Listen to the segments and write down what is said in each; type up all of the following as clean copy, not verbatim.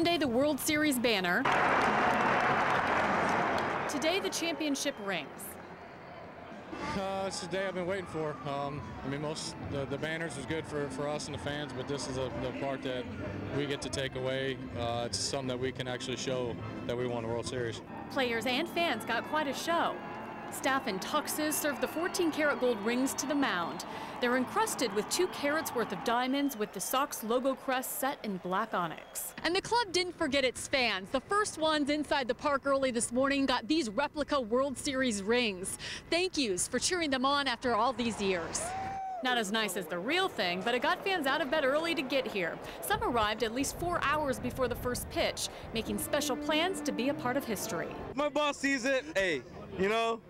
Sunday, the World Series banner. Today, the championship rings. It's the day I've been waiting for. I mean, the banners was good for us and the fans, but this is the part that we get to take away. It's something that we can actually show that we won the World Series. Players and fans got quite a show. Staff in tuxes served the 14-karat gold rings to the mound. They're encrusted with 2 carats worth of diamonds with the Sox logo crest set in black onyx. And the club didn't forget its fans. The first ones inside the park early this morning got these replica World Series rings. Thank yous for cheering them on after all these years. Not as nice as the real thing, but it got fans out of bed early to get here. Some arrived at least 4 hours before the first pitch, making special plans to be a part of history. My boss sees it, hey, you know,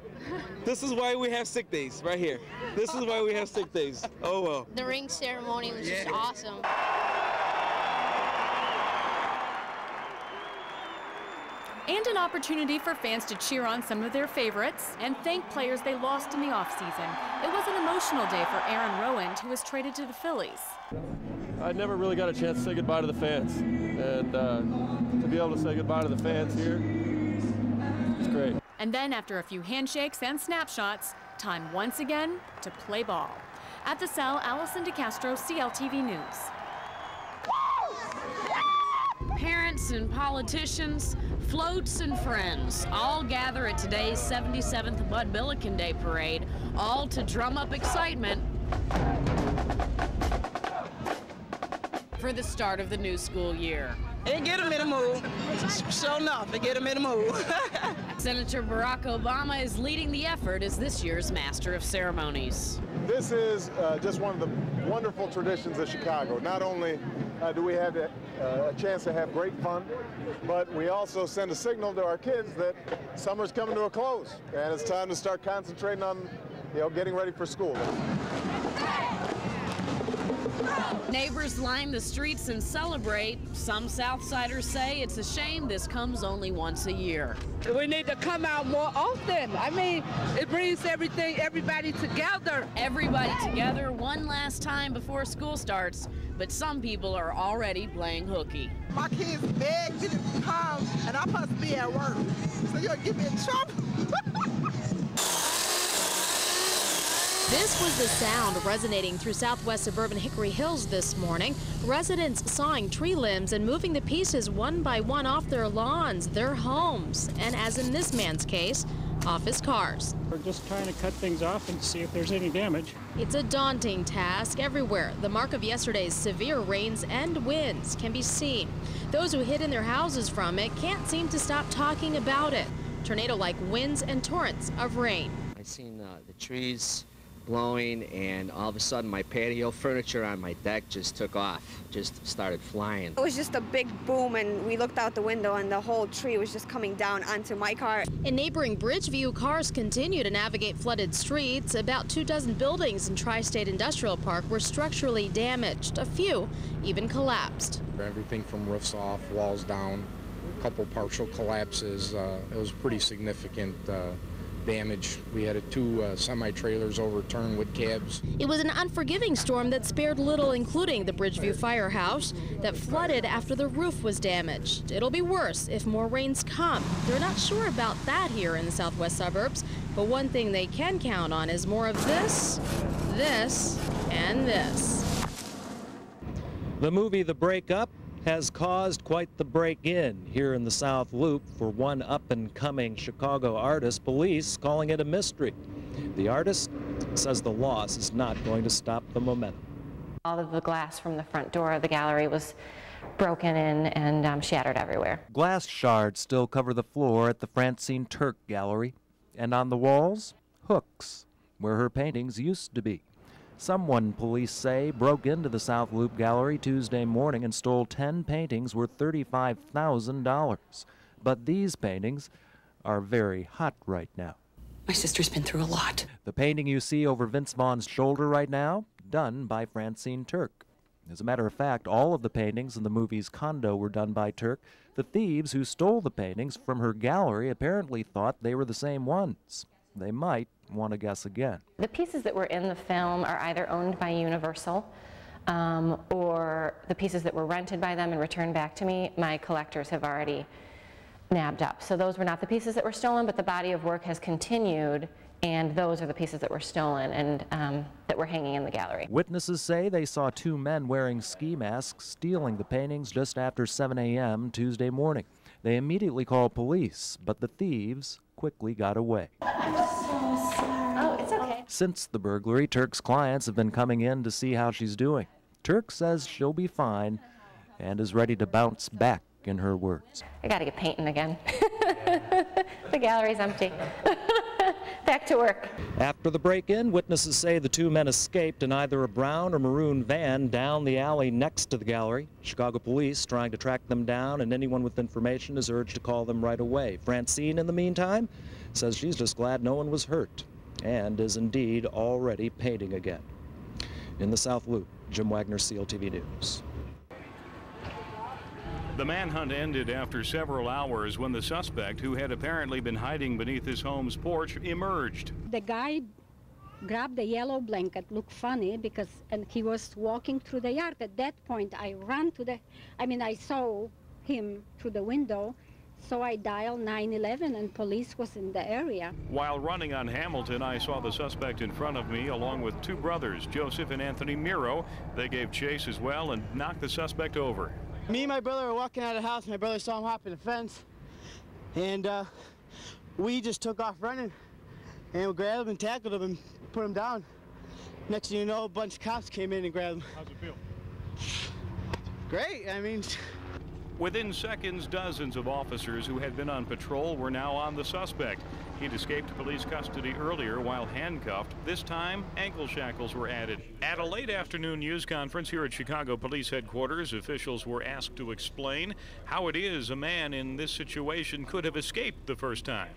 this is why we have sick days right here. This is why we have sick days. Oh, well. The ring ceremony was just awesome. And an opportunity for fans to cheer on some of their favorites and thank players they lost in the offseason. It was an emotional day for Aaron Rowand, who was traded to the Phillies. I never really got a chance to say goodbye to the fans. And to be able to say goodbye to the fans here, it's great. And then after a few handshakes and snapshots, time once again to play ball. At the cell, Allison DeCastro, CLTV News. Parents and politicians, floats and friends all gather at today's 77th Bud Billiken Day Parade, all to drum up excitement for the start of the new school year. It get them in a mood. Sure enough, it get them in a mood. Senator Barack Obama is leading the effort as this year's Master of Ceremonies. This is just one of the wonderful traditions of Chicago. Not only do we have a chance to have great fun, but we also send a signal to our kids that summer's coming to a close, and it's time to start concentrating on, getting ready for school. Neighbors line the streets and celebrate. Some Southsiders say it's a shame this comes only once a year. We need to come out more often. I mean, it brings everybody together. Everybody together one last time before school starts, but some people are already playing hooky. My kids beg me to come, and I'm supposed to be at work. So you'll get me in trouble. This was the sound resonating through southwest suburban Hickory Hills this morning. Residents sawing tree limbs and moving the pieces one by one off their lawns, their homes, and as in this man's case, off his cars. We're just trying to cut things off and see if there's any damage. It's a daunting task everywhere. The mark of yesterday's severe rains and winds can be seen. Those who hid in their houses from it can't seem to stop talking about it. Tornado-like winds and torrents of rain. I seen the trees blowing, and all of a sudden my patio furniture on my deck just took off, just started flying. It was just a big boom, and we looked out the window and the whole tree was just coming down onto my car. In neighboring Bridgeview, cars continue to navigate flooded streets. About 24 buildings in Tri-State Industrial Park were structurally damaged. A few even collapsed. Everything from roofs off, walls down, a couple partial collapses. It was pretty significant damage. We had 2 semi-trailers overturned with cabs. It was an unforgiving storm that spared little, including the Bridgeview firehouse that flooded after the roof was damaged. It'll be worse if more rains come. They're not sure about that here in the southwest suburbs, but one thing they can count on is more of this, and this. The movie The Breakup has caused quite the break-in here in the South Loop for one up-and-coming Chicago artist, police calling it a mystery. The artist says the loss is not going to stop the momentum. All of the glass from the front door of the gallery was broken in and shattered everywhere. Glass shards still cover the floor at the Francine Turk Gallery, and on the walls, hooks, where her paintings used to be. Someone, police say, broke into the South Loop Gallery Tuesday morning and stole 10 paintings worth $35,000. But these paintings are very hot right now. My sister's been through a lot. The painting you see over Vince Vaughn's shoulder right now, done by Francine Turk. As a matter of fact, all of the paintings in the movie's Condo were done by Turk. The thieves who stole the paintings from her gallery apparently thought they were the same ones. They might want to guess again. The pieces that were in the film are either owned by Universal or the pieces that were rented by them and returned back to me, my collectors have already nabbed up. So those were not the pieces that were stolen, but the body of work has continued, and those are the pieces that were stolen and that were hanging in the gallery. Witnesses say they saw two men wearing ski masks stealing the paintings just after 7 a.m. Tuesday morning. They immediately called police, but the thieves quickly got away. I'm so sorry. Oh, it's okay. Since the burglary, Turk's clients have been coming in to see how she's doing. Turk says she'll be fine and is ready to bounce back, in her words. I gotta get painting again. The gallery's empty. Back to work. After the break-in, witnesses say the two men escaped in either a brown or maroon van down the alley next to the gallery. Chicago police trying to track them down, and anyone with information is urged to call them right away. Francine, in the meantime, says she's just glad no one was hurt and is indeed already painting again. In the South Loop, Jim Wagner, CLTV News. The manhunt ended after several hours when the suspect, who had apparently been hiding beneath his home's porch, emerged. The guy grabbed the yellow blanket, looked funny and he was walking through the yard. At that point, I ran to I saw him through the window, so I dialed 911 and police was in the area. While running on Hamilton, I saw the suspect in front of me along with two brothers, Joseph and Anthony Miro. They gave chase as well and knocked the suspect over. Me and my brother were walking out of the house. My brother saw him hopping the fence, and we just took off running, and we grabbed him and tackled him and put him down. Next thing you know, a bunch of cops came in and grabbed him. How's it feel? Great. I mean, within seconds, dozens of officers who had been on patrol were now on the suspect. He'd escaped police custody earlier while handcuffed. This time, ankle shackles were added. At a late afternoon news conference here at Chicago Police Headquarters, officials were asked to explain how it is a man in this situation could have escaped the first time.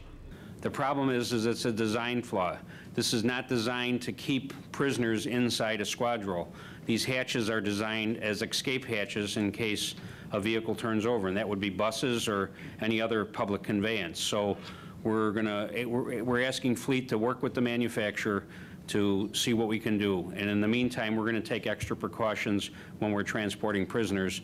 The problem is it's a design flaw. This is not designed to keep prisoners inside a squadron. These hatches are designed as escape hatches in case a vehicle turns over, and that would be buses or any other public conveyance. So we're asking Fleet to work with the manufacturer to see what we can do. And in the meantime, we're going to take extra precautions when we're transporting prisoners.